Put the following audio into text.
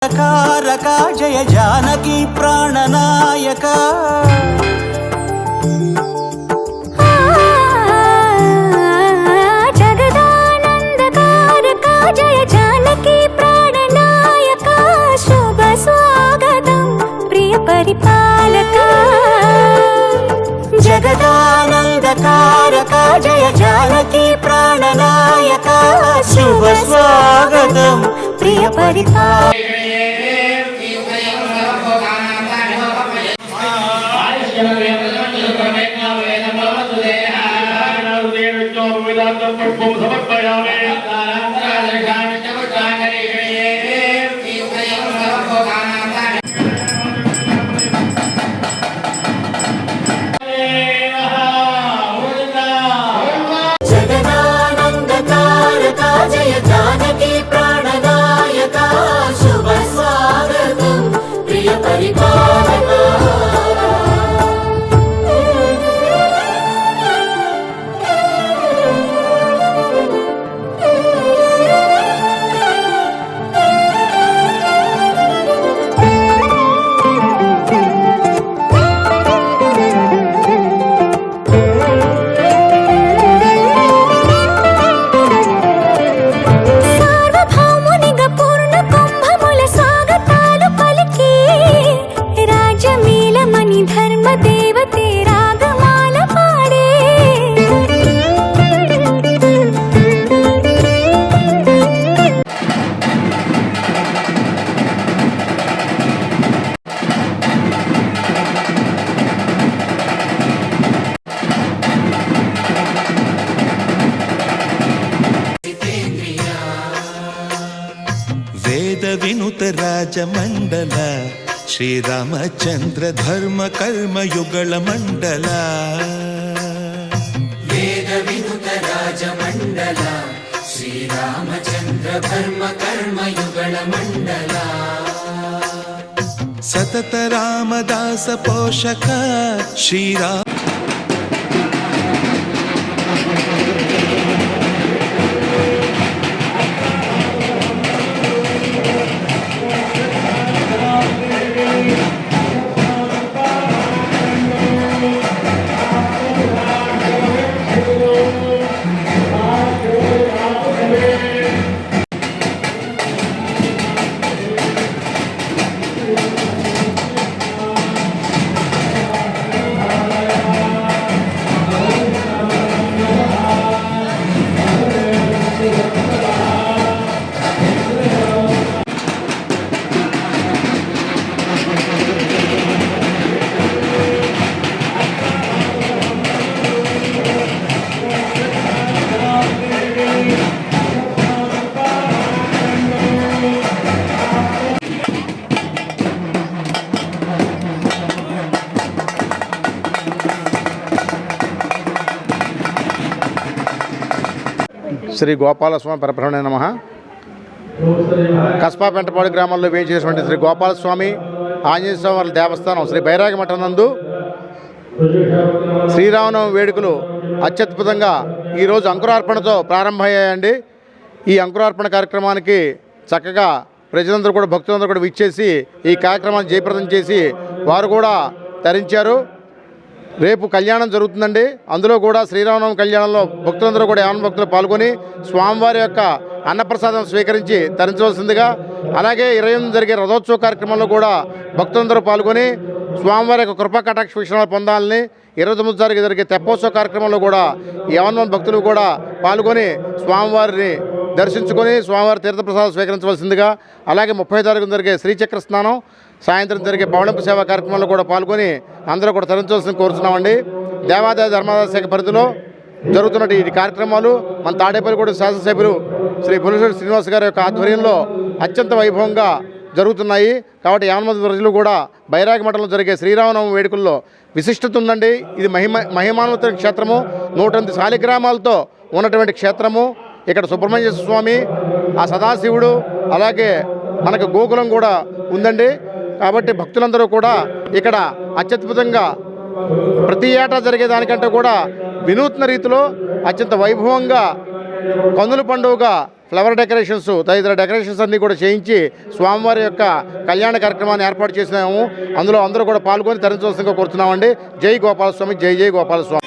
कारक जय जानकी प्राणनायक जगदानंदकारक जय जानकी प्राणनायक शुभ स्वागतं प्रिय परिपालक जगदानंदकारक जय जानकी प्राणनायक शुभ स्वागतं प्रिय परिपालक जगदानंदकारक जय जानकी प्राणनायक शुभ स्वागतं प्रिय परिपालक वेद विनुत राजमंडल श्रीरामचंद्र धर्म कर्म युगल मंडल वेद विनुत राजमंडल श्रीरामचंद्र धर्म कर्म युगल मंडल सतत रामदास पोषक श्रीराम శ్రీ గోపాలస్వామి పరబ్రహ్మణే నమః. కస్బా పెంటపాడు గ్రామంలో వేయించేసినటువంటి శ్రీ గోపాలస్వామి ఆంజనేయ స్వామి వారి దేవస్థానం శ్రీ బైరాగి మఠం నందు శ్రీరామనవమి వేడుకలు అత్యద్భుతంగా ఈరోజు అంకురార్పణతో ప్రారంభమయ్యాయండి. ఈ అంకురార్పణ కార్యక్రమానికి చక్కగా ప్రజలందరూ కూడా భక్తులందరూ కూడా విచ్చేసి ఈ కార్యక్రమాన్ని జయప్రదం చేసి వారు కూడా తరించారు. రేపు కళ్యాణం జరుగుతుందండి. అందులో కూడా శ్రీరామనవమి కళ్యాణంలో భక్తులందరూ కూడా యావన భక్తులు పాల్గొని స్వామివారి యొక్క అన్నప్రసాదం స్వీకరించి తరించవలసిందిగా, అలాగే 28 జరిగే రథోత్సవ కార్యక్రమంలో కూడా భక్తులందరూ పాల్గొని స్వామివారి యొక్క కృపా కటాక్ష వీక్షణాలు పొందాలని, 29 జరిగే తెప్పోత్సవ కార్యక్రమంలో కూడా యావన భక్తులు కూడా పాల్గొని స్వామివారిని దర్శించుకొని స్వామివారి తీర్థప్రసాదం స్వీకరించవలసిందిగా, అలాగే 30 తారీఖున జరిగే శ్రీచక్ర స్నానం, సాయంత్రం జరిగే పవళింపు సేవా కార్యక్రమంలో కూడా పాల్గొని అందరూ కూడా తరించవలసింది కోరుతున్నామండి. దేవాదాయ ధర్మాదాయ శాఖ పరిధిలో జరుగుతున్న ఈ కార్యక్రమాలు మన తాడేపల్లిగూడెం శాసనసభ్యులు శ్రీ పులిశెట్టి శ్రీనివాస్ గారి యొక్క ఆధ్వర్యంలో అత్యంత వైభవంగా జరుగుతున్నాయి. కాబట్టి 50 మంది ప్రజలు కూడా బైరాగి మఠంలో జరిగే శ్రీరామనవమి వేడుకల్లో విశిష్టత ఉందండి. ఇది మహిమాన్విత క్షేత్రము, 108 శాలిగ్రామాలతో ఉన్నటువంటి క్షేత్రము. ఇక్కడ సుబ్రహ్మణ్య స్వామి, ఆ సదాశివుడు, అలాగే మనకు గోకులం కూడా ఉందండి. కాబట్టి భక్తులందరూ కూడా ఇక్కడ అత్యద్భుతంగా ప్రతి ఏటా జరిగేదానికంటే కూడా వినూత్న రీతిలో అత్యంత వైభవంగా కన్నుల పండుగగా ఫ్లవర్ డెకరేషన్స్ తదితర డెకరేషన్స్ అన్నీ కూడా చేయించి స్వామివారి యొక్క కళ్యాణ కార్యక్రమాన్ని ఏర్పాటు చేసినాము. అందులో అందరూ కూడా పాల్గొని తరించవలసిందిగా కోరుతున్నామండి. జై గోపాలస్వామి, జై జై గోపాలస్వామి.